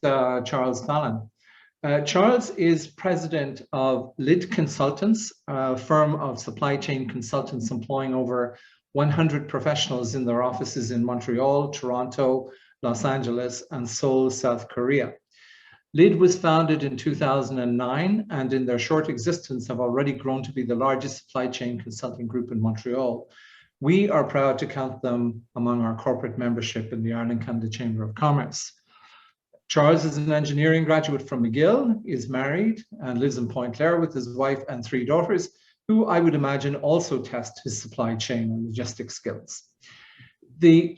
Charles Fallon. Charles is president of LID Consultants, a firm of supply chain consultants employing over 100 professionals in their offices in Montreal, Toronto, Los Angeles, and Seoul, South Korea. LID was founded in 2009 and in their short existence have already grown to be the largest supply chain consulting group in Montreal. We are proud to count them among our corporate membership in the Ireland Canada Chamber of Commerce. Charles is an engineering graduate from McGill, is married and lives in Point Clare with his wife and 3 daughters, who I would imagine also test his supply chain and logistics skills. The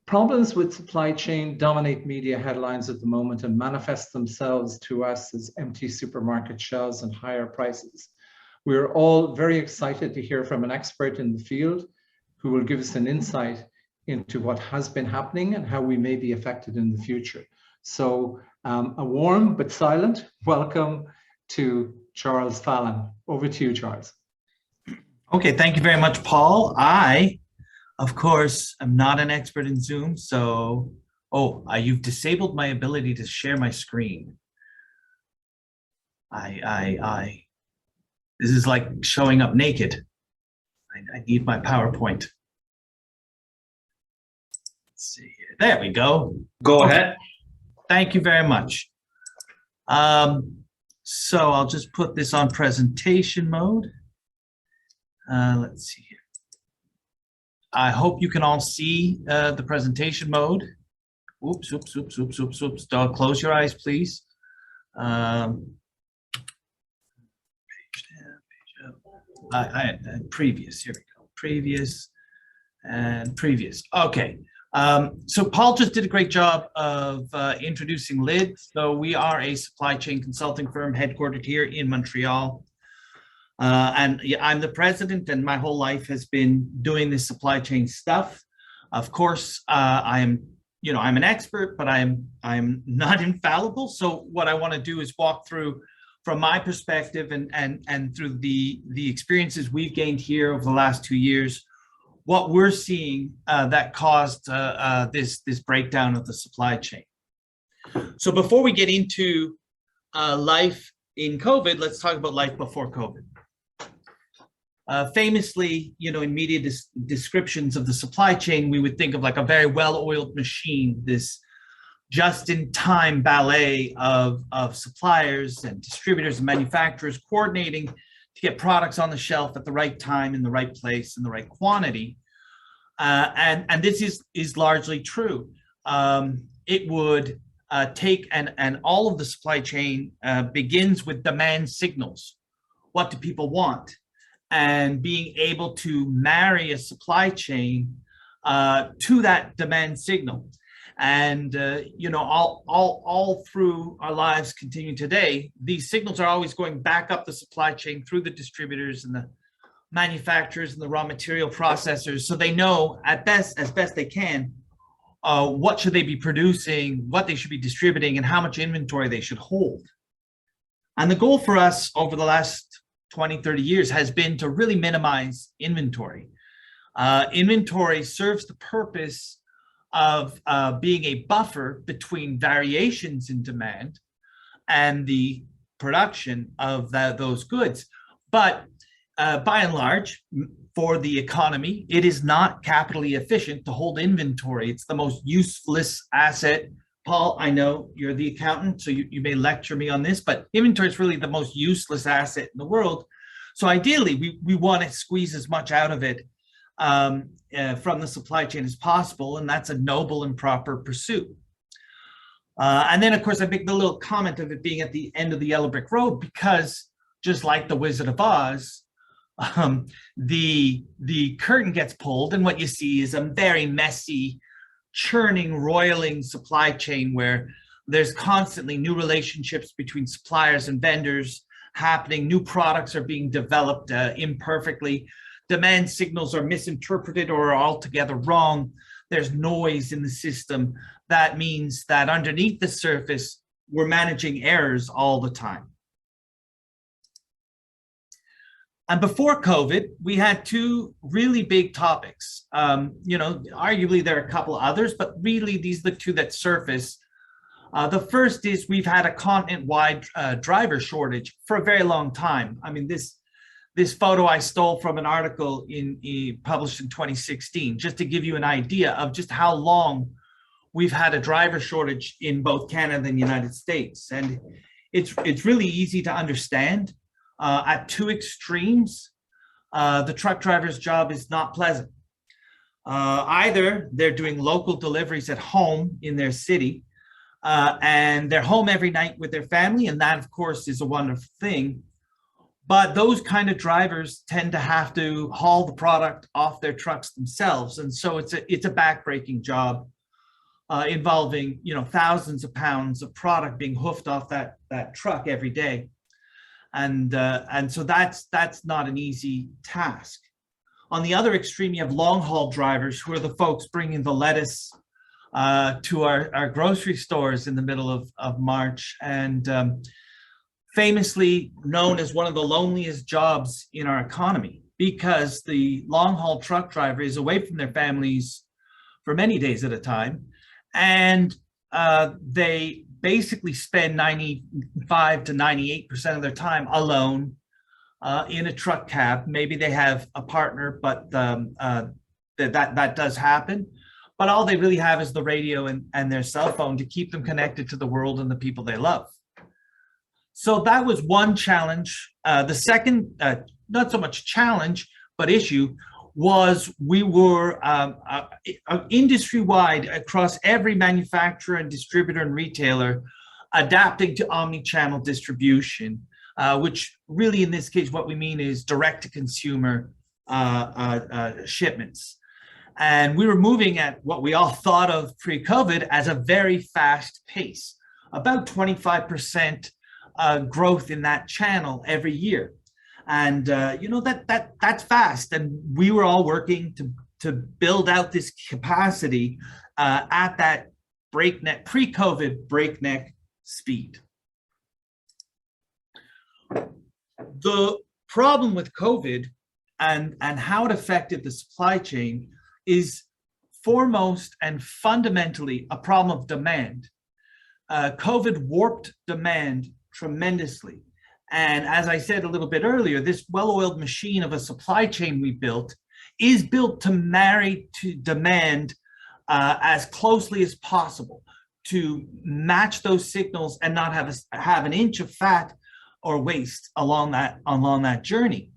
problems with supply chain dominate media headlines at the moment and manifest themselves to us as empty supermarket shelves and higher prices. We're all very excited to hear from an expert in the field who will give us an insight into what has been happening and how we may be affected in the future. So a warm but silent welcome to Charles Fallon. Over to you, Charles. Okay, thank you very much, Paul. I, of course, am not an expert in Zoom, so, you've disabled my ability to share my screen. This is like showing up naked. I need my PowerPoint. Let's see here. There we go. Go ahead. Thank you very much. So I'll just put this on presentation mode. Let's see here. I hope you can all see the presentation mode. Oops. Don't close your eyes, please. Page down, page up. Previous, here we go. Previous and previous. Okay. So Paul just did a great job of introducing LID. So we are a supply chain consulting firm headquartered here in Montreal. And I'm the president, and my whole life has been doing this supply chain stuff. Of course, I'm an expert, but I'm not infallible. So what I want to do is walk through from my perspective and through the experiences we've gained here over the last 2 years, what we're seeing that caused this breakdown of the supply chain. So before we get into life in COVID, let's talk about life before COVID. Famously, in media descriptions of the supply chain, we would think of like a very well-oiled machine, this just-in-time ballet of suppliers and distributors and manufacturers coordinating to get products on the shelf at the right time, in the right place, in the right quantity. And this is largely true. It would take, and all of the supply chain begins with demand signals. What do people want? And being able to marry a supply chain to that demand signal. And all through our lives continuing today, these signals are always going back up the supply chain through the distributors and the manufacturers and the raw material processors, so they know as best they can what should they be producing, what they should be distributing, and how much inventory they should hold. And the goal for us over the last 20, 30 years has been to really minimize inventory. Inventory serves the purpose of being a buffer between variations in demand and the production of those goods. But by and large, for the economy, it is not capitally efficient to hold inventory. It's the most useless asset. Paul, I know you're the accountant, so you may lecture me on this, but inventory is really the most useless asset in the world. So ideally, we want to squeeze as much out of it from the supply chain as possible, and that's a noble and proper pursuit. And then, of course, I make the little comment of it being at the end of the yellow brick road because, just like the Wizard of Oz, the curtain gets pulled, and what you see is a very messy, churning, roiling supply chain where there's constantly new relationships between suppliers and vendors happening. New products are being developed imperfectly. Demand signals are misinterpreted or are altogether wrong. There's noise in the system. That means that underneath the surface, we're managing errors all the time. And before COVID, we had 2 really big topics. Arguably there are a couple others, but really these are the 2 that surface. The first is we've had a continent-wide driver shortage for a very long time. I mean, this photo I stole from an article published in 2016, just to give you an idea of just how long we've had a driver shortage in both Canada and the United States. And it's really easy to understand. At two extremes, the truck driver's job is not pleasant. Either they're doing local deliveries at home in their city, and they're home every night with their family, and that, of course, is a wonderful thing. But those kind of drivers tend to have to haul the product off their trucks themselves, and so it's a backbreaking job involving thousands of pounds of product being hoofed off that truck every day, and so that's not an easy task. On the other extreme, you have long haul drivers, who are the folks bringing the lettuce to our grocery stores in the middle of March, and famously known as one of the loneliest jobs in our economy, because the long haul truck driver is away from their families for many days at a time, and they basically spend 95 to 98% of their time alone in a truck cab. Maybe they have a partner, but that does happen. But all they really have is the radio and their cell phone to keep them connected to the world and the people they love. So that was one challenge. The second, not so much challenge, but issue, was we were industry-wide across every manufacturer and distributor and retailer adapting to omni-channel distribution, which really in this case, what we mean is direct-to-consumer shipments. And we were moving at what we all thought of pre-COVID as a very fast pace, about 25% growth in that channel every year. And that's fast. And we were all working to build out this capacity at that breakneck, pre-COVID breakneck speed. The problem with COVID and how it affected the supply chain is foremost and fundamentally a problem of demand. COVID warped demand tremendously. And as I said a little bit earlier, this well-oiled machine of a supply chain we built is built to marry to demand as closely as possible, to match those signals and not have an inch of fat or waste along that journey.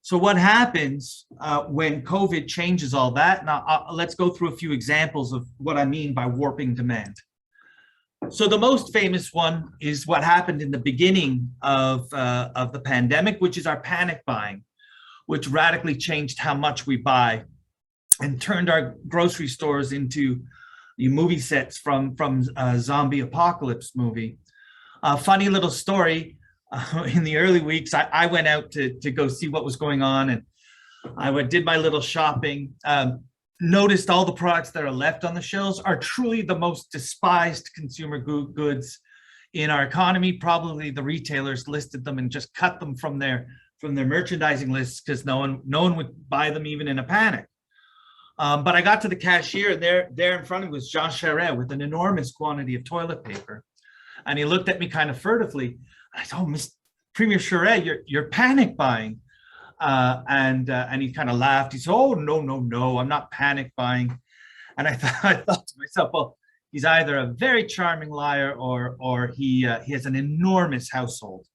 So what happens when COVID changes all that? Now, let's go through a few examples of what I mean by warping demand. So the most famous one is what happened in the beginning of the pandemic, which is our panic buying, which radically changed how much we buy and turned our grocery stores into the movie sets from a zombie apocalypse movie. A funny little story. In the early weeks, I went out to go see what was going on, and I did my little shopping, noticed all the products that are left on the shelves are truly the most despised consumer goods in our economy. Probably the retailers listed them and just cut them from their merchandising lists because no one would buy them even in a panic. But I got to the cashier, and there in front of me was Jean Charest with an enormous quantity of toilet paper. And he looked at me kind of furtively. I said, "Oh, Mr. Premier Charest, you're panic buying." And he kind of laughed. He said, "Oh, no, I'm not panic buying." And I thought to myself, well, he's either a very charming liar or he has an enormous household.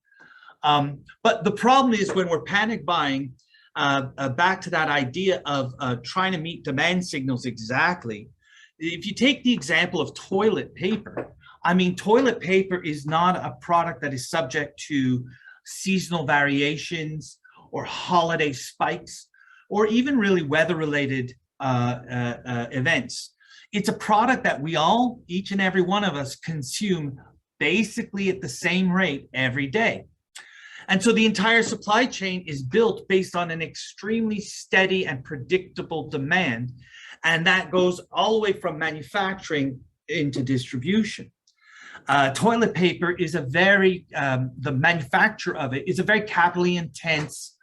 But the problem is when we're panic buying, back to that idea of trying to meet demand signals exactly. If you take the example of toilet paper, I mean, toilet paper is not a product that is subject to seasonal variations or holiday spikes, or even really weather-related events. It's a product that we all, each and every one of us, consume basically at the same rate every day. And so the entire supply chain is built based on an extremely steady and predictable demand. And that goes all the way from manufacturing into distribution. Toilet paper is the manufacture of it is a very capitally intense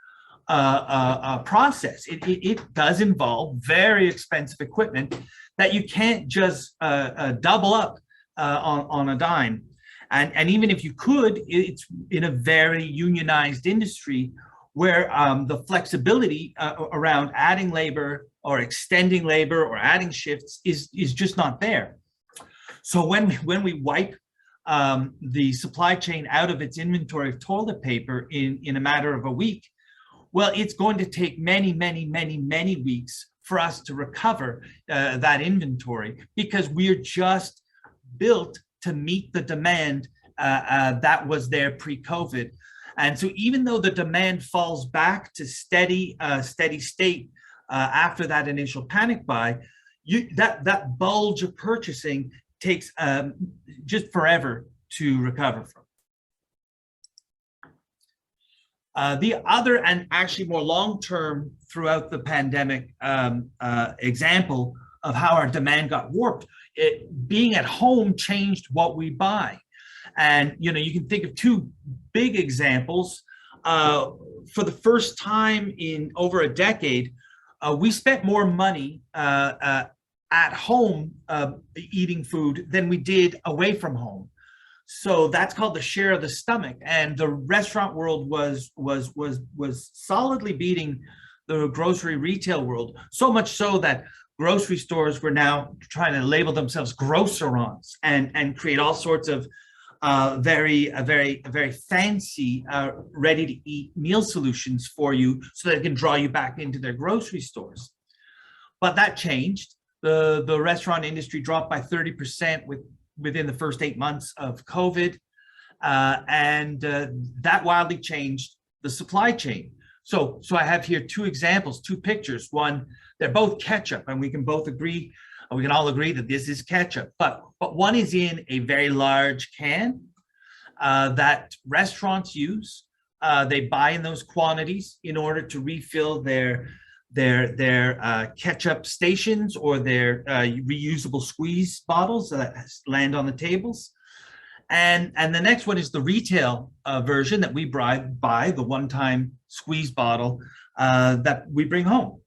process. It does involve very expensive equipment that you can't just double up on a dime. And even if you could, it's in a very unionized industry where the flexibility around adding labor or extending labor or adding shifts is just not there. So when we wipe the supply chain out of its inventory of toilet paper in a matter of a week, well, it's going to take many, many, many, many weeks for us to recover that inventory, because we're just built to meet the demand that was there pre-COVID. And so even though the demand falls back to steady state after that initial panic buy, that bulge of purchasing takes just forever to recover from. The other, and actually more long-term throughout the pandemic, example of how our demand got warped, being at home changed what we buy. And you can think of two big examples. For the first time in over a decade, we spent more money at home eating food than we did away from home. So that's called the share of the stomach, and the restaurant world was solidly beating the grocery retail world, so much so that grocery stores were now trying to label themselves grocerants and create all sorts of very fancy ready-to-eat meal solutions for you so that it can draw you back into their grocery stores. But that changed. The restaurant industry dropped by 30% within the first 8 months of COVID, and that wildly changed the supply chain. So I have here two examples, two pictures. One, they're both ketchup, and we can all agree that this is ketchup. But one is in a very large can that restaurants use. They buy in those quantities in order to refill their ketchup stations or their reusable squeeze bottles that land on the tables. And the next one is the retail version that we buy, the one-time squeeze bottle that we bring home.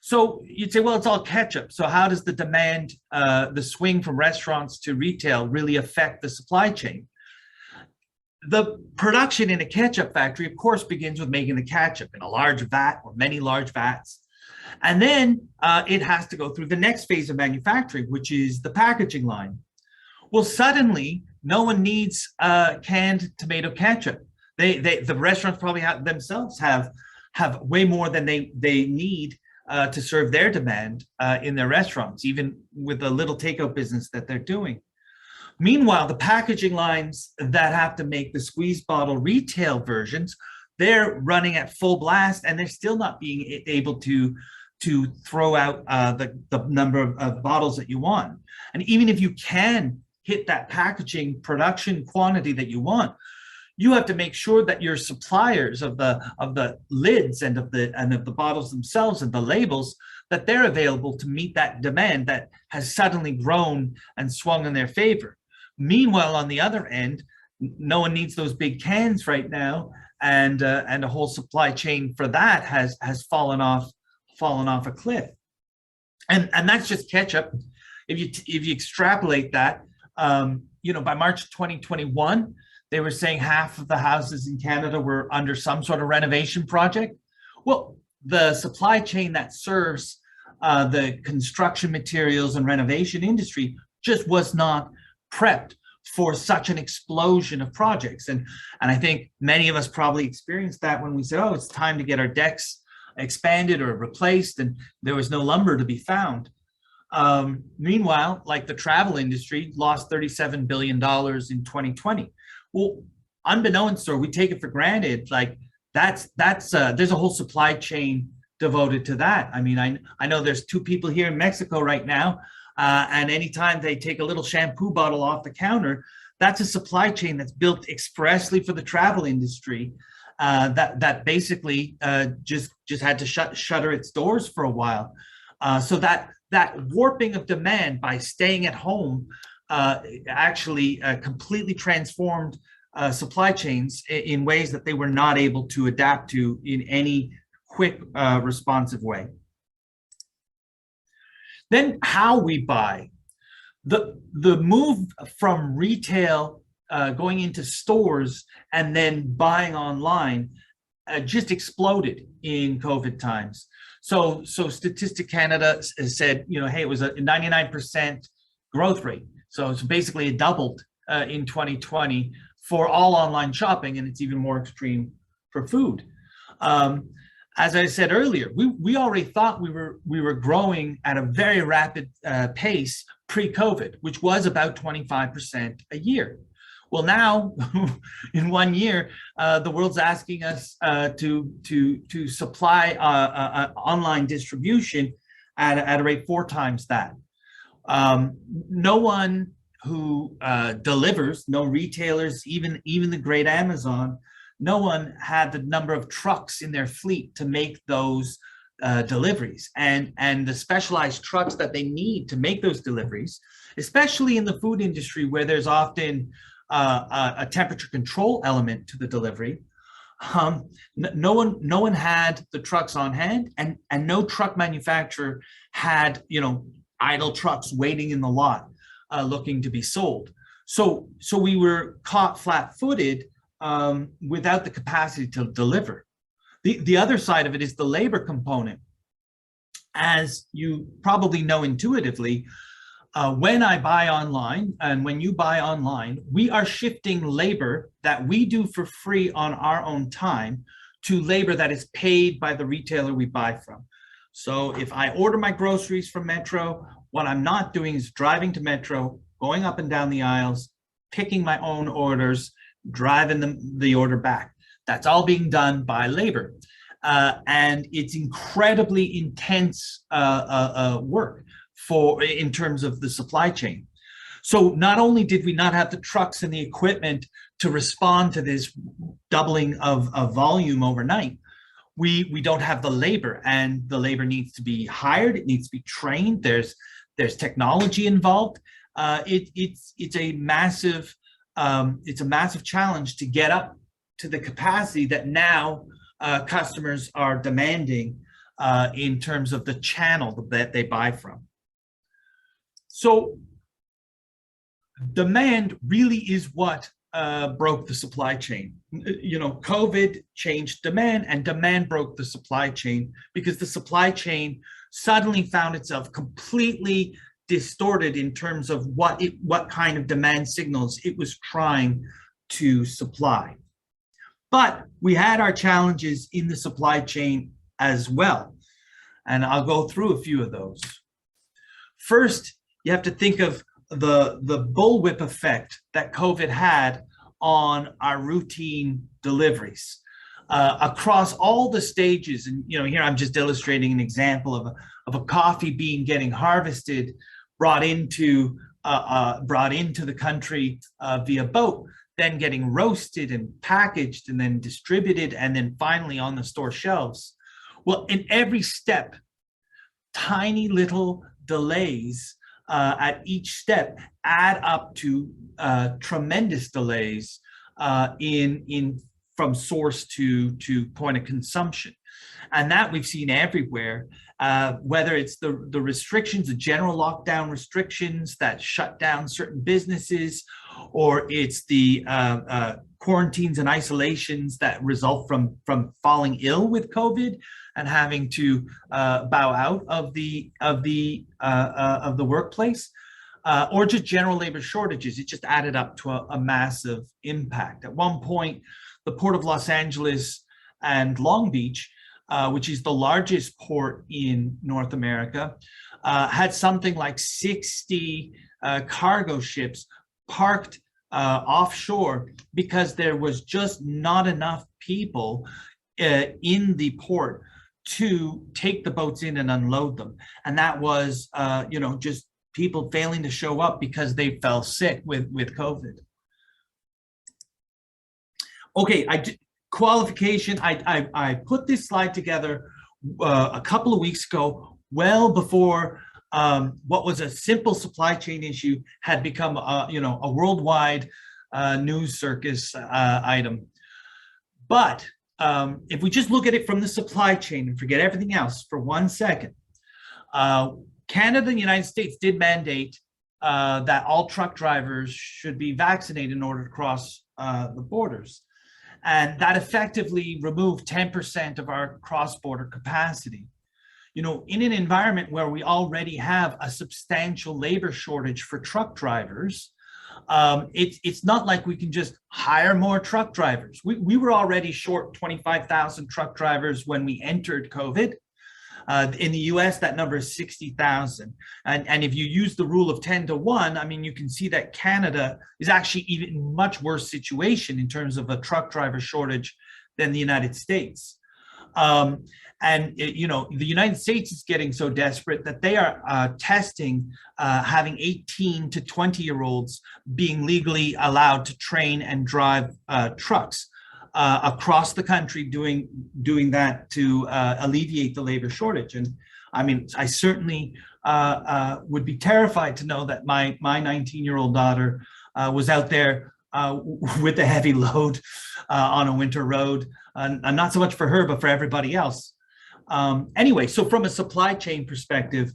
So you'd say, well, it's all ketchup. So how does the demand, the swing from restaurants to retail really affect the supply chain? The production in a ketchup factory, of course, begins with making the ketchup in a large vat or many large vats. And then it has to go through the next phase of manufacturing, which is the packaging line. Well, suddenly, no one needs canned tomato ketchup. The restaurants probably themselves have way more than they need to serve their demand in their restaurants, even with the little takeout business that they're doing. Meanwhile, the packaging lines that have to make the squeeze bottle retail versions, they're running at full blast, and they're still not being able to throw out the number of bottles that you want. And even if you can hit that packaging production quantity that you want, you have to make sure that your suppliers of the lids and of the bottles themselves and the labels, that they're available to meet that demand that has suddenly grown and swung in their favor. Meanwhile, on the other end, no one needs those big cans right now, and a whole supply chain for that has fallen off a cliff. And that's just ketchup. If you extrapolate that, by March 2021, they were saying half of the houses in Canada were under some sort of renovation project. Well, the supply chain that serves the construction materials and renovation industry just was not prepped for such an explosion of projects. And I think many of us probably experienced that when we said, oh, it's time to get our decks expanded or replaced, and there was no lumber to be found. Meanwhile, like the travel industry lost $37 billion in 2020. Well, unbeknownst, or we take it for granted, like there's a whole supply chain devoted to that. I mean, I know there's two people here in Mexico right now, and anytime they take a little shampoo bottle off the counter, that's a supply chain that's built expressly for the travel industry, that basically just had to shutter its doors for a while. So that warping of demand by staying at home actually completely transformed supply chains in ways that they were not able to adapt to in any quick, responsive way. Then how we buy. the move from retail going into stores and then buying online just exploded in COVID times. So Statistic Canada said, hey, it was a 99% growth rate. So it's basically it doubled in 2020 for all online shopping, and it's even more extreme for food. As I said earlier, we already thought we were growing at a very rapid pace pre-COVID, which was about 25% a year. Well, now in 1 year, the world's asking us to supply online distribution at a rate 4 times that. No one who delivers, no retailers, even the great Amazon, no one had the number of trucks in their fleet to make those deliveries, and the specialized trucks that they need to make those deliveries, especially in the food industry where there's often a temperature control element to the delivery. No one had the trucks on hand, and no truck manufacturer had idle trucks waiting in the lot looking to be sold. So we were caught flat-footed without the capacity to deliver. The other side of it is the labor component. As you probably know intuitively, when I buy online and when you buy online, we are shifting labor that we do for free on our own time to labor that is paid by the retailer we buy from. So if I order my groceries from Metro, what I'm not doing is driving to Metro, going up and down the aisles, picking my own orders, driving the order back. That's all being done by labor. And it's incredibly intense work in terms of the supply chain. So not only did we not have the trucks and the equipment to respond to this doubling of volume overnight, we don't have the labor, and the labor needs to be hired. It needs to be trained. There's technology involved. It's a massive challenge to get up to the capacity that now customers are demanding in terms of the channel that they buy from. So demand really is what broke the supply chain. COVID changed demand, and demand broke the supply chain because the supply chain suddenly found itself completely distorted in terms of what kind of demand signals it was trying to supply. But we had our challenges in the supply chain as well, and I'll go through a few of those. First, you have to think of the bullwhip effect that COVID had on our routine deliveries across all the stages. And here I'm just illustrating an example of a coffee bean getting harvested, brought into the country via boat, then getting roasted and packaged and then distributed, and then finally on the store shelves. Well, in every step, tiny little delays at each step add up to tremendous delays from source to point of consumption. And that we've seen everywhere, whether it's the restrictions, the general lockdown restrictions that shut down certain businesses, or it's the quarantines and isolations that result from falling ill with COVID and having to bow out of the workplace, or just general labor shortages. It just added up to a massive impact. At one point, the Port of Los Angeles and Long Beach, which is the largest port in North America, had something like 60 cargo ships parked offshore because there was just not enough people in the port to take the boats in and unload them. And that was, just people failing to show up because they fell sick with COVID. Okay, qualification. I put this slide together a couple of weeks ago, well before what was a simple supply chain issue had become a worldwide news circus item. But if we just look at it from the supply chain and forget everything else for 1 second, Canada and the United States did mandate that all truck drivers should be vaccinated in order to cross the borders. And that effectively removed 10% of our cross-border capacity. You know, in an environment where we already have a substantial labor shortage for truck drivers, it's not like we can just hire more truck drivers. We were already short 25,000 truck drivers when we entered COVID. In the US, that number is 60,000. And if you use the rule of 10 to 1, I mean, you can see that Canada is actually even much worse situation in terms of a truck driver shortage than the United States. You know, the United States is getting so desperate that they are testing having 18 to 20-year-olds being legally allowed to train and drive trucks across the country, doing that to alleviate the labor shortage. And I mean, I certainly would be terrified to know that my 19-year-old daughter was out there with a heavy load on a winter road, and not so much for her, but for everybody else. Anyway, so from a supply chain perspective,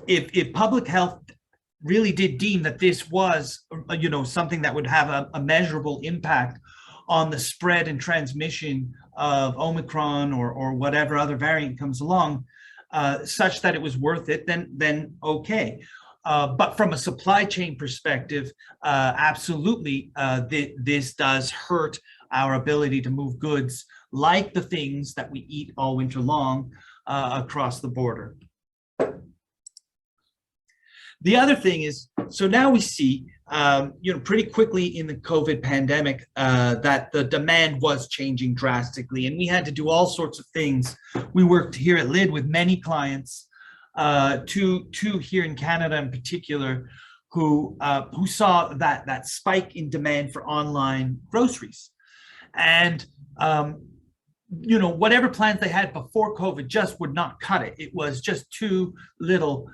if public health really did deem that this was, you know, something that would have a measurable impact on the spread and transmission of Omicron or whatever other variant comes along, such that it was worth it, then okay. But from a supply chain perspective, absolutely, this does hurt our ability to move goods like the things that we eat all winter long across the border. The other thing is, so now we see, you know, pretty quickly in the COVID pandemic that the demand was changing drastically, and we had to do all sorts of things. We worked here at LID with many clients, two here in Canada in particular, who saw that spike in demand for online groceries. And you know, whatever plans they had before COVID just would not cut it. It was just too little,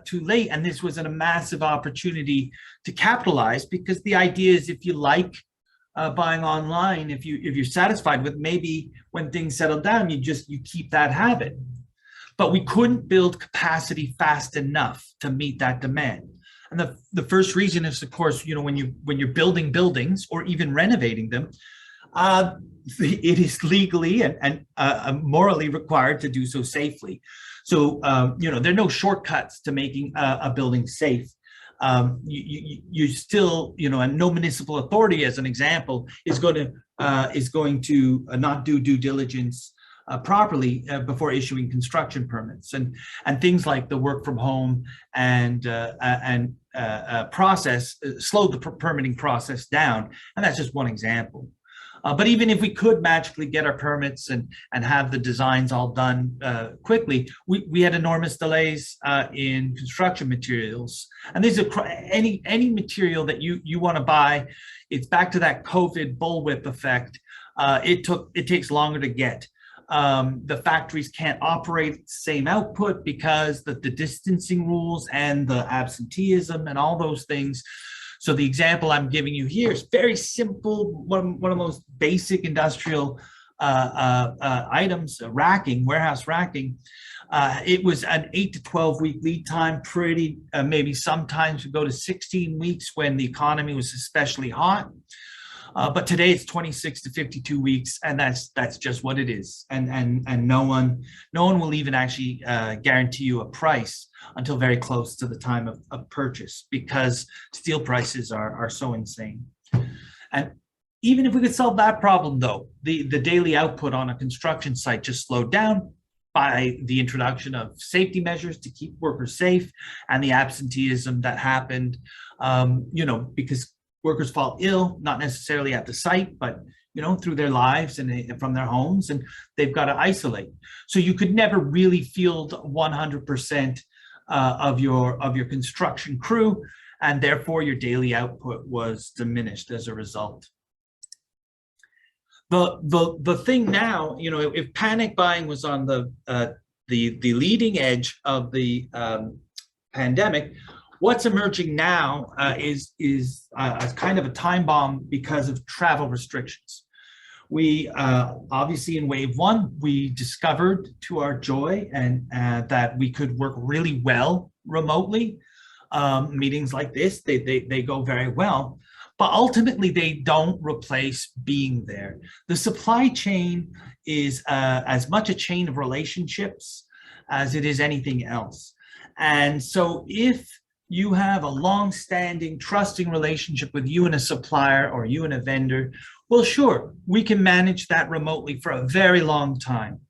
too late. And this was a massive opportunity to capitalize, because the idea is, if you like buying online, if you're satisfied with, maybe when things settle down, you keep that habit. But we couldn't build capacity fast enough to meet that demand. And the first reason is, of course, you know, when you're building buildings or even renovating them, it is legally and morally required to do so safely. So, you know, there are no shortcuts to making a building safe. You still, you know, and no municipal authority, as an example, is going to not do due diligence properly before issuing construction permits, and things like the work from home and process slowed the permitting process down, and that's just one example. But even if we could magically get our permits and have the designs all done quickly, we had enormous delays in construction materials. And these are any material that you want to buy. It's back to that COVID bullwhip effect. It takes longer to get. The factories can't operate at the same output because the distancing rules and the absenteeism and all those things. So the example I'm giving you here is very simple, one of the most basic industrial items, racking, warehouse racking. It was an 8 to 12 week lead time, maybe sometimes we go to 16 weeks when the economy was especially hot. But today it's 26 to 52 weeks, and that's just what it is. And no one will even actually guarantee you a price until very close to the time of purchase, because steel prices are so insane. And even if we could solve that problem, though, the daily output on a construction site just slowed down by the introduction of safety measures to keep workers safe, and the absenteeism that happened, you know, because workers fall ill, not necessarily at the site, but, you know, through their lives and from their homes, and they've got to isolate. So you could never really field 100% of your construction crew, and therefore your daily output was diminished as a result. The thing now, you know, if panic buying was on the leading edge of the pandemic, what's emerging now is a kind of a time bomb because of travel restrictions. We obviously in wave one, we discovered to our joy and that we could work really well remotely. Meetings like this, they go very well, but ultimately they don't replace being there. The supply chain is as much a chain of relationships as it is anything else. And so if you have a long-standing, trusting relationship with you and a supplier or you and a vendor, well, sure, we can manage that remotely for a very long time.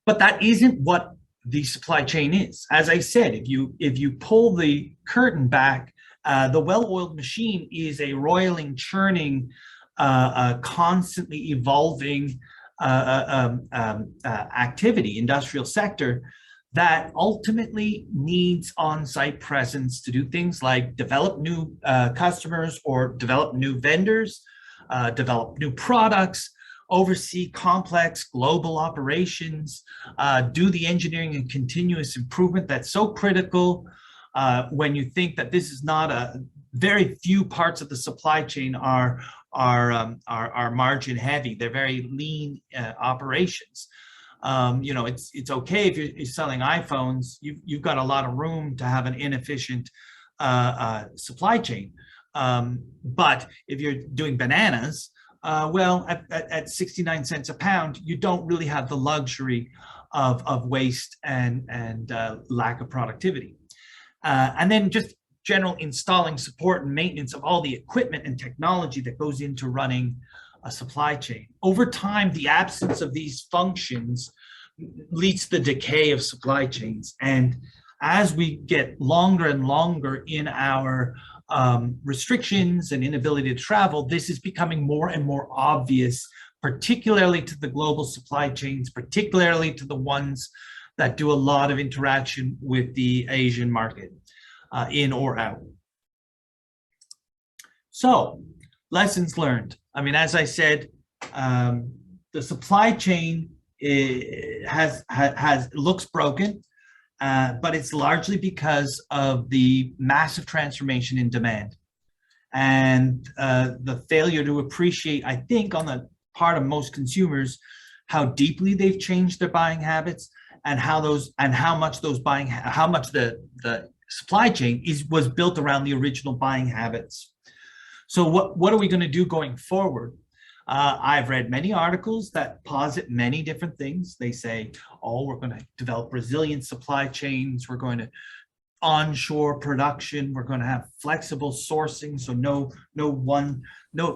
But that isn't what the supply chain is. As I said, if you pull the curtain back, the well-oiled machine is a roiling, churning, constantly evolving activity, industrial sector that ultimately needs on-site presence to do things like develop new customers or develop new vendors, develop new products, oversee complex global operations, do the engineering and continuous improvement that's so critical when you think that this is not a very few parts of the supply chain are margin heavy. They're very lean operations. You know, it's okay if you're selling iPhones. You've got a lot of room to have an inefficient supply chain. But if you're doing bananas, well, at 69 cents a pound, you don't really have the luxury of waste and lack of productivity. And then just general installing, support, and maintenance of all the equipment and technology that goes into running a supply chain. Over time, the absence of these functions leads to the decay of supply chains. And as we get longer and longer in our restrictions and inability to travel, this is becoming more and more obvious, particularly to the global supply chains, particularly to the ones that do a lot of interaction with the Asian market, in or out. So, lessons learned. I mean, as I said, the supply chain looks broken, but it's largely because of the massive transformation in demand and the failure to appreciate, I think, on the part of most consumers, how deeply they've changed their buying habits and how much the supply chain was built around the original buying habits. So what are we going to do going forward? I've read many articles that posit many different things. They say, oh, we're going to develop resilient supply chains. We're going to onshore production. We're going to have flexible sourcing. So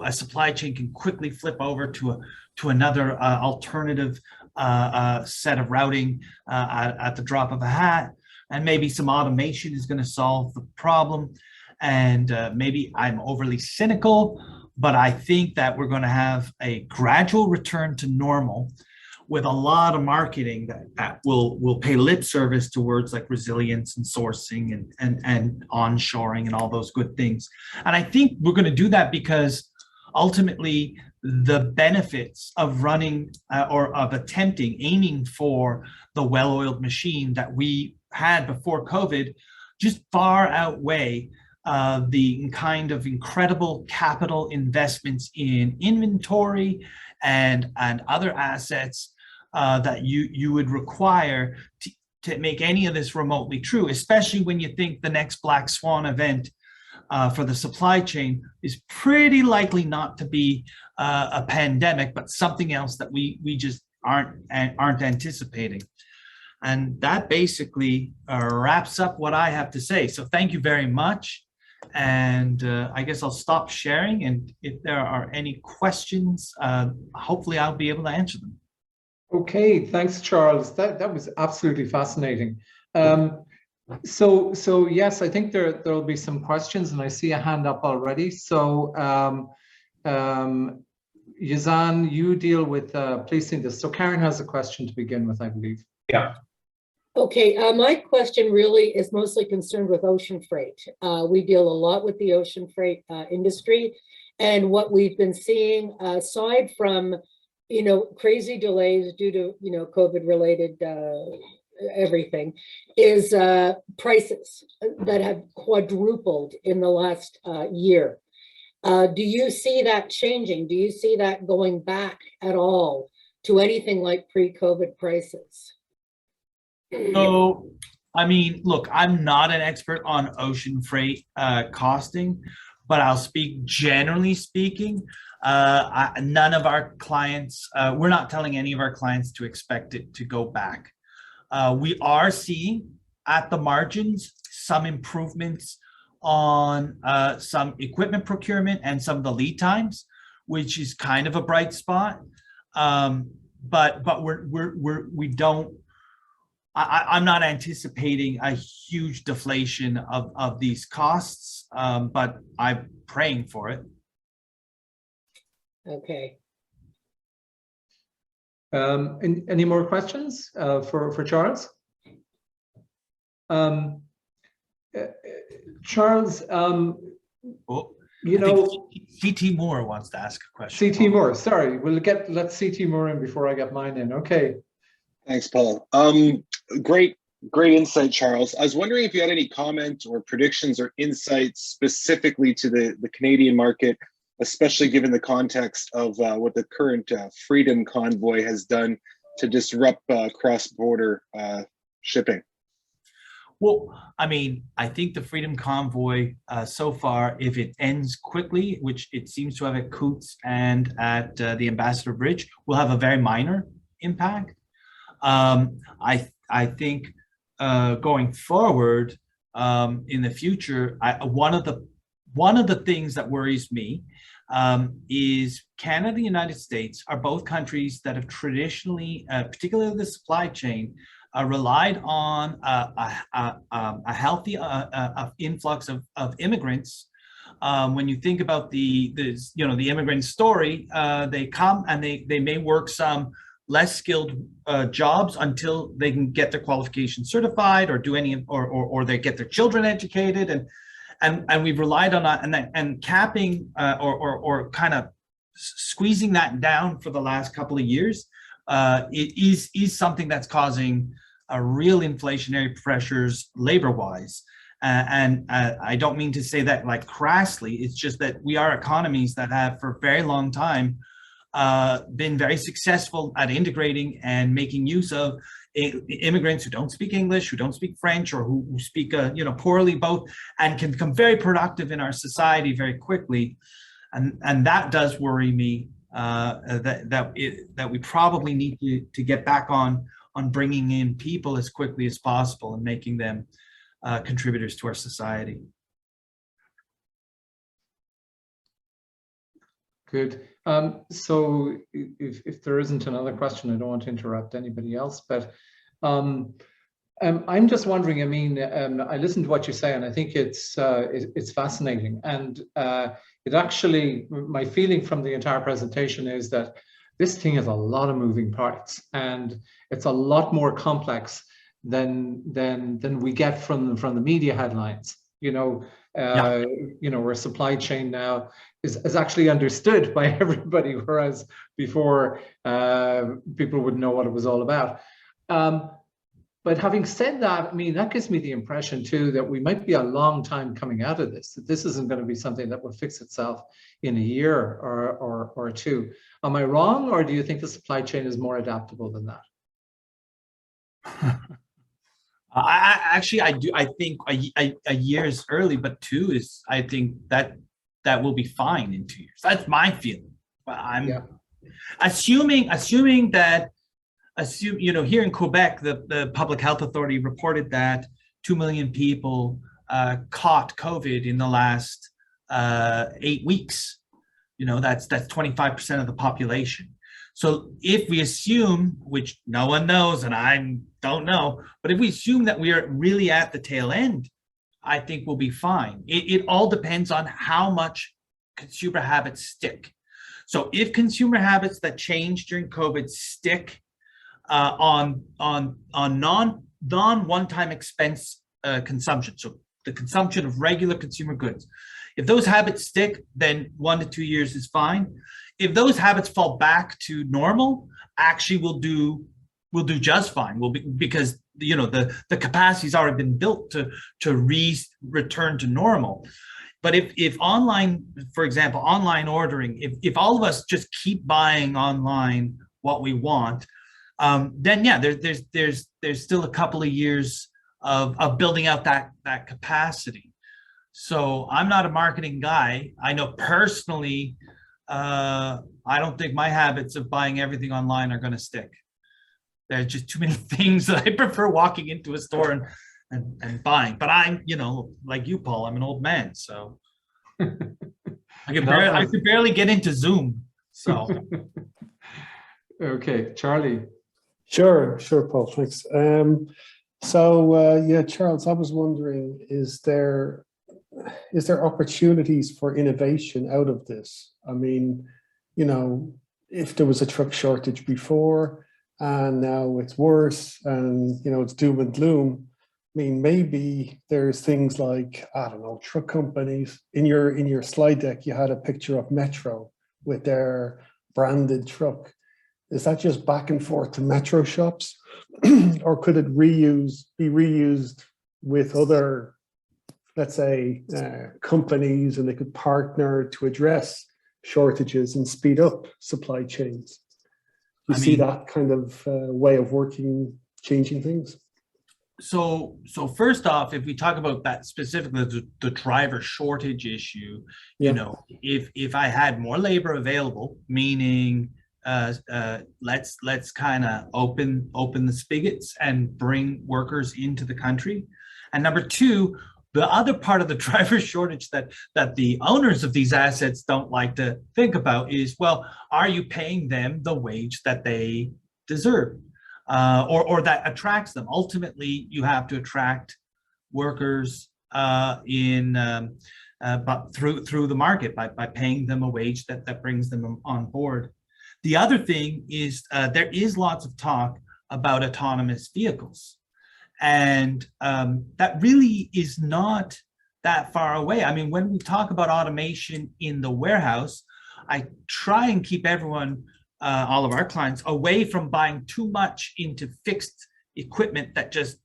a supply chain can quickly flip over to another alternative set of routing at the drop of a hat. And maybe some automation is going to solve the problem. And maybe I'm overly cynical, but I think that we're going to have a gradual return to normal with a lot of marketing that will pay lip service to words like resilience and sourcing and onshoring and all those good things. And I think we're going to do that because ultimately the benefits of running or of aiming for the well-oiled machine that we had before COVID just far outweigh the kind of incredible capital investments in inventory and other assets that you would require to make any of this remotely true, especially when you think the next black swan event for the supply chain is pretty likely not to be a pandemic, but something else that we just aren't anticipating. And that basically wraps up what I have to say. So thank you very much. And I guess I'll stop sharing. And if there are any questions, hopefully I'll be able to answer them. Okay, thanks, Charles. That was absolutely fascinating. So yes, I think there will be some questions, and I see a hand up already. So Yazan, you deal with placing this. So Karen has a question to begin with, I believe. Yeah. Okay, my question really is mostly concerned with ocean freight. We deal a lot with the ocean freight industry, and what we've been seeing, aside from, crazy delays due to, COVID-related everything, is prices that have quadrupled in the last year. Do you see that changing? Do you see that going back at all to anything like pre-COVID prices? So I mean, look, I'm not an expert on ocean freight costing, but I'll speak generally speaking. None of our clients, we're not telling any of our clients to expect it to go back. We are seeing at the margins some improvements on some equipment procurement and some of the lead times, which is kind of a bright spot. But we don't. I'm not anticipating a huge deflation of these costs, but I'm praying for it. Okay. Any more questions for Charles? Charles, you know, CT Moore wants to ask a question. CT Moore, sorry, let's CT Moore in before I get mine in. Okay. Thanks, Paul. Great insight, Charles. I was wondering if you had any comment or predictions or insights specifically to the Canadian market, especially given the context of what the current Freedom Convoy has done to disrupt cross-border shipping. Well, I mean, I think the Freedom Convoy so far, if it ends quickly, which it seems to have at Coutts and at the Ambassador Bridge, will have a very minor impact. I think going forward in the future, one of the things that worries me is Canada and the United States are both countries that have traditionally, particularly the supply chain, relied on a healthy influx of immigrants. When you think about the immigrant story, they come and they may work some less skilled jobs until they can get their qualification certified or do any or they get their children educated, and we've relied on that and capping or kind of squeezing that down for the last couple of years. It is something that's causing a real inflationary pressures labor-wise. And I don't mean to say that like crassly, it's just that we are economies that have for a very long time been very successful at integrating and making use of immigrants who don't speak English, who don't speak French, or who speak poorly both, and can become very productive in our society very quickly. And that does worry me, that we probably need to get back on bringing in people as quickly as possible and making them contributors to our society. Good. So if there isn't another question, I don't want to interrupt anybody else, but I'm just wondering, I mean, I listened to what you say, and I think it's fascinating. And it actually, my feeling from the entire presentation is that this thing has a lot of moving parts, and it's a lot more complex than we get from the media headlines. Where supply chain now is actually understood by everybody, whereas before people wouldn't know what it was all about. But having said that, I mean, that gives me the impression too that we might be a long time coming out of this, that this isn't going to be something that will fix itself in a year or two. Am I wrong, or do you think the supply chain is more adaptable than that? I do. I think a year is early, but 2 is. I think that will be fine in 2 years. That's my feeling. But I'm assuming that. Here in Quebec, the Public Health Authority reported that 2 million people caught COVID in the last 8 weeks. That's 25% of the population. So if we assume, which no one knows and I don't know, but if we assume that we are really at the tail end, I think we'll be fine. It all depends on how much consumer habits stick. So if consumer habits that change during COVID stick on non one-time expense consumption, so the consumption of regular consumer goods, if those habits stick, then 1 to 2 years is fine. If those habits fall back to normal, actually we'll do just fine. Because the capacity's already been built to return to normal. But if online, for example, online ordering, if all of us just keep buying online what we want, then yeah, there's still a couple of years of building out that capacity. So I'm not a marketing guy. I know personally, I don't think my habits of buying everything online are going to stick. There's just too many things that I prefer walking into a store and buying. But I'm, like you, Paul, I'm an old man, so I could barely get into Zoom. So okay, Charlie. Sure, Paul, thanks. Yeah, Charles, I was wondering, is there opportunities for innovation out of this? I mean, if there was a truck shortage before and now it's worse and, it's doom and gloom, I mean, maybe there's things like, I don't know, truck companies. In your slide deck, you had a picture of Metro with their branded truck. Is that just back and forth to Metro shops? Or could it be reused with other, let's say, companies, and they could partner to address shortages and speed up supply chains? Do you see that kind of way of working, changing things? So first off, if we talk about that specifically, the driver shortage issue, if I had more labor available, meaning let's kind of open the spigots and bring workers into the country. And number two, the other part of the driver shortage that the owners of these assets don't like to think about is, well, are you paying them the wage that they deserve, or that attracts them? Ultimately, you have to attract workers but through the market by paying them a wage that brings them on board. The other thing is there is lots of talk about autonomous vehicles. And that really is not that far away. I mean, when we talk about automation in the warehouse, I try and keep everyone, all of our clients, away from buying too much into fixed equipment that just,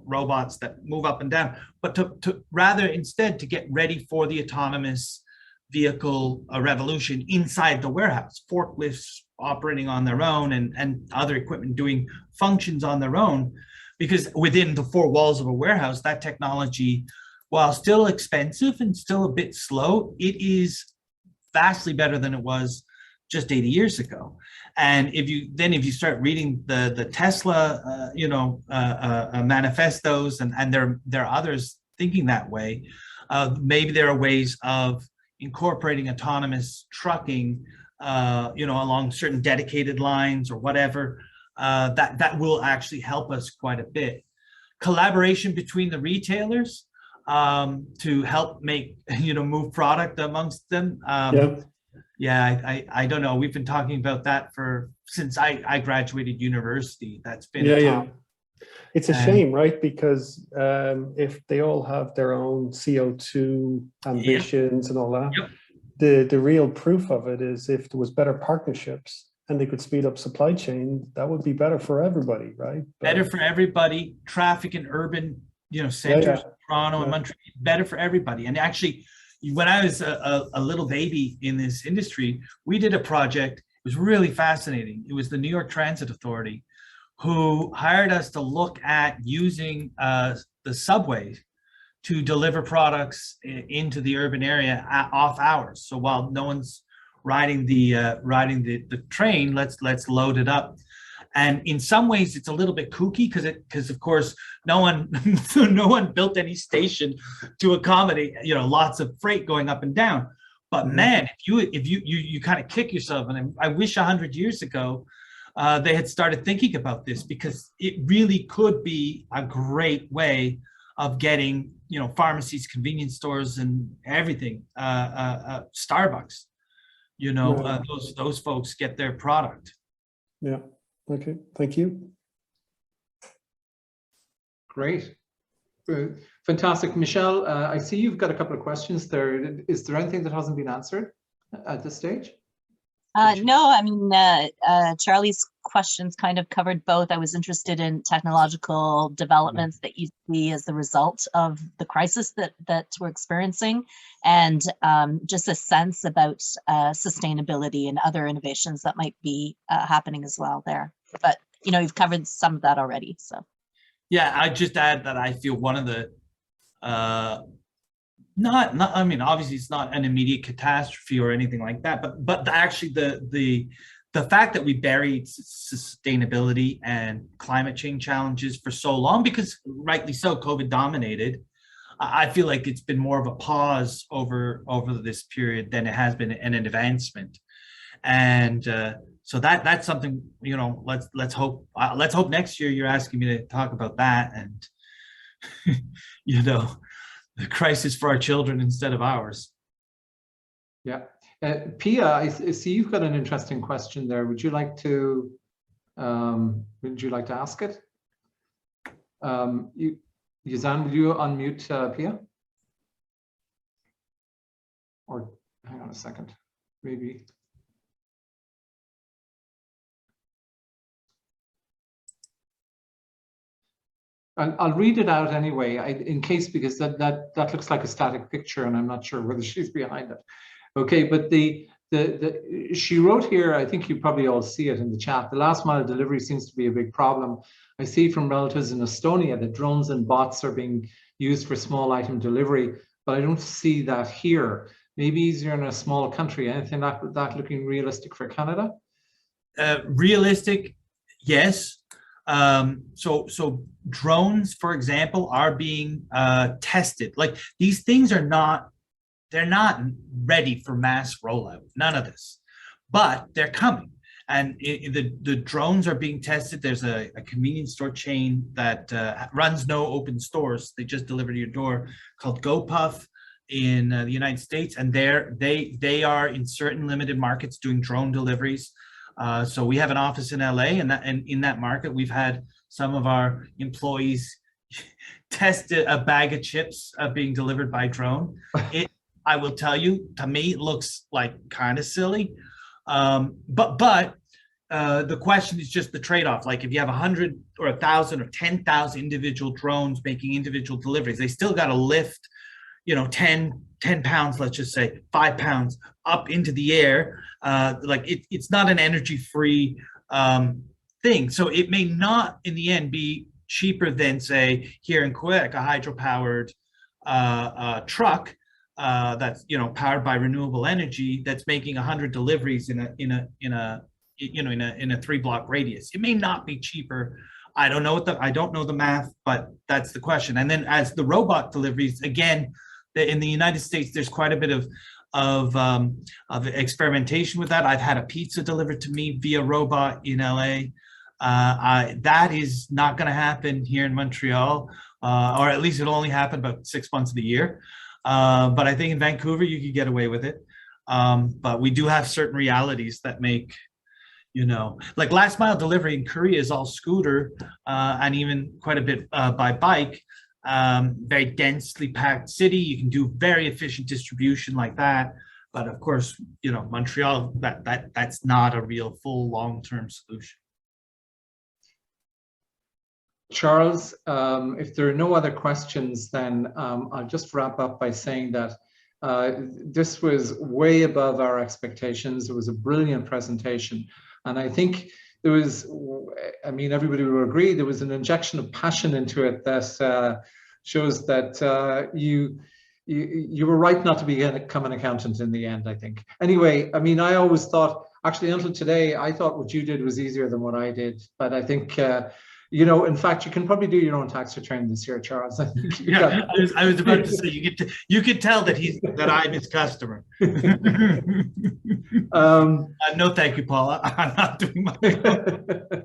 robots that move up and down, but to rather instead to get ready for the autonomous vehicle revolution inside the warehouse, forklifts operating on their own and other equipment doing functions on their own. Because within the four walls of a warehouse, that technology, while still expensive and still a bit slow, it is vastly better than it was just 80 years ago. And if you start reading the Tesla, manifestos, and there are others thinking that way, maybe there are ways of incorporating autonomous trucking, along certain dedicated lines or whatever. That will actually help us quite a bit. Collaboration between the retailers to help move product amongst them. I don't know. We've been talking about that since I graduated university. That's been a top. It's a shame, right? Because if they all have their own CO2 ambitions and all that, the real proof of it is if there was better partnerships and they could speed up supply chain, that would be better for everybody, right? Better for everybody. Traffic in urban, centers, Toronto and Montreal, better for everybody. And actually, when I was a little baby in this industry, we did a project. It was really fascinating. It was the New York Transit Authority who hired us to look at using the subway to deliver products into the urban area off hours. So while no one's riding the train, let's load it up. And in some ways it's a little bit kooky because of course no one built any station to accommodate lots of freight going up and down. But man, if you kind of kick yourself, and I wish 100 years ago they had started thinking about this, because it really could be a great way of getting pharmacies, convenience stores, and everything, Starbucks, those folks get their product. Yeah. Okay. Thank you. Great. Fantastic. Michelle, I see you've got a couple of questions there. Is there anything that hasn't been answered at this stage? No, I mean, Charlie's questions kind of covered both. I was interested in technological developments that you see as the result of the crisis that we're experiencing, and just a sense about sustainability and other innovations that might be happening as well there. But, you've covered some of that already, so. Yeah, I just add that I feel one of the not I mean, obviously it's not an immediate catastrophe or anything like that, but actually the fact that we buried sustainability and climate change challenges for so long, because rightly so, COVID dominated. I feel like it's been more of a pause over this period than it has been an advancement, and so that's something, you know. Let's hope next year you're asking me to talk about that, and you know, the crisis for our children instead of ours. Yeah. Pia, I see you've got an interesting question there. Would you like to ask it? Yuzan, will you unmute Pia? Or hang on a second, maybe. I'll read it out anyway, in case, because that looks like a static picture, and I'm not sure whether she's behind it. Okay, but she wrote here, I think you probably all see it in the chat, the last mile delivery seems to be a big problem. I see from relatives in Estonia that drones and bots are being used for small item delivery, but I don't see that here. Maybe easier in a small country. Anything that looking realistic for Canada? Realistic, yes. So drones, for example, are being tested. Like, these things are not, they're not ready for mass rollout, none of this, but they're coming. And the drones are being tested. There's a convenience store chain that runs no open stores. They just deliver to your door, called GoPuff in the United States. And they are in certain limited markets doing drone deliveries. So we have an office in LA, and in that market, we've had some of our employees test a bag of chips being delivered by drone. I will tell you, to me, it looks like kind of silly. But the question is just the trade-off. Like, if you have 100 or 1,000 or 10,000 individual drones making individual deliveries, they still got to lift, you know, 10 pounds, let's just say 5 pounds up into the air. Like, it's not an energy-free thing. So it may not in the end be cheaper than, say, here in Quebec, a hydropowered truck that's, you know, powered by renewable energy, that's making 100 deliveries in a 3-block radius. It may not be cheaper. I don't know the math, but that's the question. And then as the robot deliveries, again, in the United States, there's quite a bit of experimentation with that. I've had a pizza delivered to me via robot in LA. That is not going to happen here in Montreal, or at least it'll only happen about 6 months of the year. But I think in Vancouver, you could get away with it. But we do have certain realities that make, you know, like last mile delivery in Korea is all scooter, and even quite a bit by bike. Very densely packed city. You can do very efficient distribution like that. But of course, you know, Montreal, that's not a real full long-term solution. Charles, if there are no other questions, then I'll just wrap up by saying that this was way above our expectations. It was a brilliant presentation. And I think there was, I mean, everybody will agree, there was an injection of passion into it that shows that you were right not to become an accountant in the end, I think. Anyway, I mean, I always thought, actually until today, I thought what you did was easier than what I did. But I think, you know, in fact, you can probably do your own tax return this year, Charles. I think yeah, I was about to say, you could tell that I'm his customer. No, thank you, Paula. I'm not doing my job.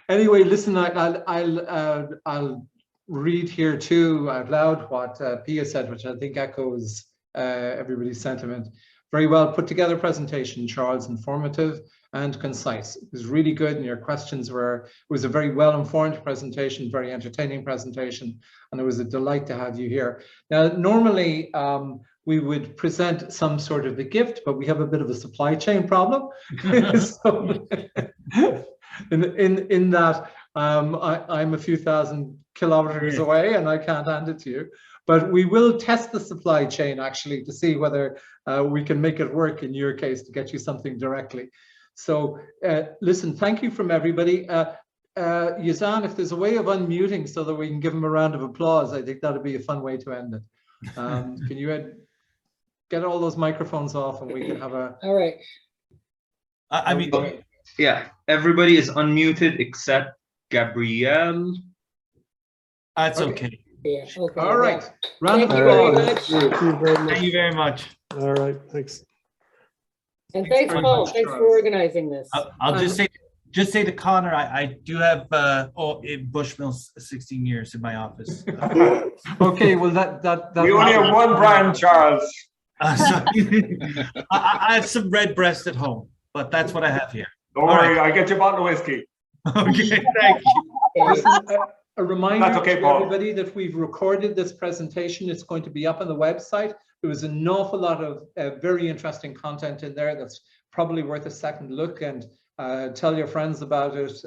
Anyway, listen, I'll read here too out loud what Pia said, which I think echoes everybody's sentiment. Very well put together presentation, Charles. Informative and concise. It was really good, and your questions it was a very well-informed presentation, very entertaining presentation, and it was a delight to have you here. Now, normally we would present some sort of a gift, but we have a bit of a supply chain problem. So, in that I'm a few thousand kilometers away and I can't hand it to you. But we will test the supply chain actually to see whether we can make it work in your case to get you something directly. So listen, thank you from everybody. Yazan, if there's a way of unmuting so that we can give him a round of applause, I think that'd be a fun way to end it. Can you get all those microphones off and we can have a... All right. I mean, Yeah, everybody is unmuted except Gabrielle. that's Okay. okay. Yeah, okay. All right. Round of Thank you very applause. much. Thank you very much. Thank you very much. All right, thanks. And Thanks thanks, very Paul. much, Thanks for Charles. organizing this. I'll just say to Connor, I do have Bushmills 16 years in my office. Okay, well that We only have one brand, Charles. So, I have some red breast at home, but that's what I have here. Don't All worry, I'll get you a bottle of whiskey. Okay, thank you. Listen, a reminder That's okay, to Paul. everybody that we've recorded this presentation. It's going to be up on the website. There was an awful lot of very interesting content in there that's probably worth a second look, and tell your friends about it.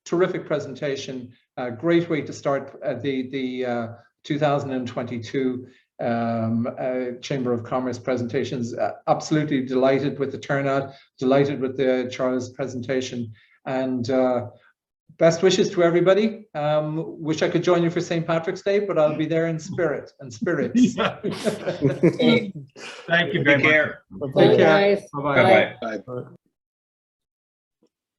Terrific presentation. Great way to start the 2022 Chamber of Commerce presentations. Absolutely delighted with the turnout, delighted with the Charles presentation, and best wishes to everybody. Wish I could join you for St. Patrick's Day, but I'll be there in spirit and spirits. Thank you very Take much. care. Bye, Take care. guys. Bye-bye. Bye-bye. Bye.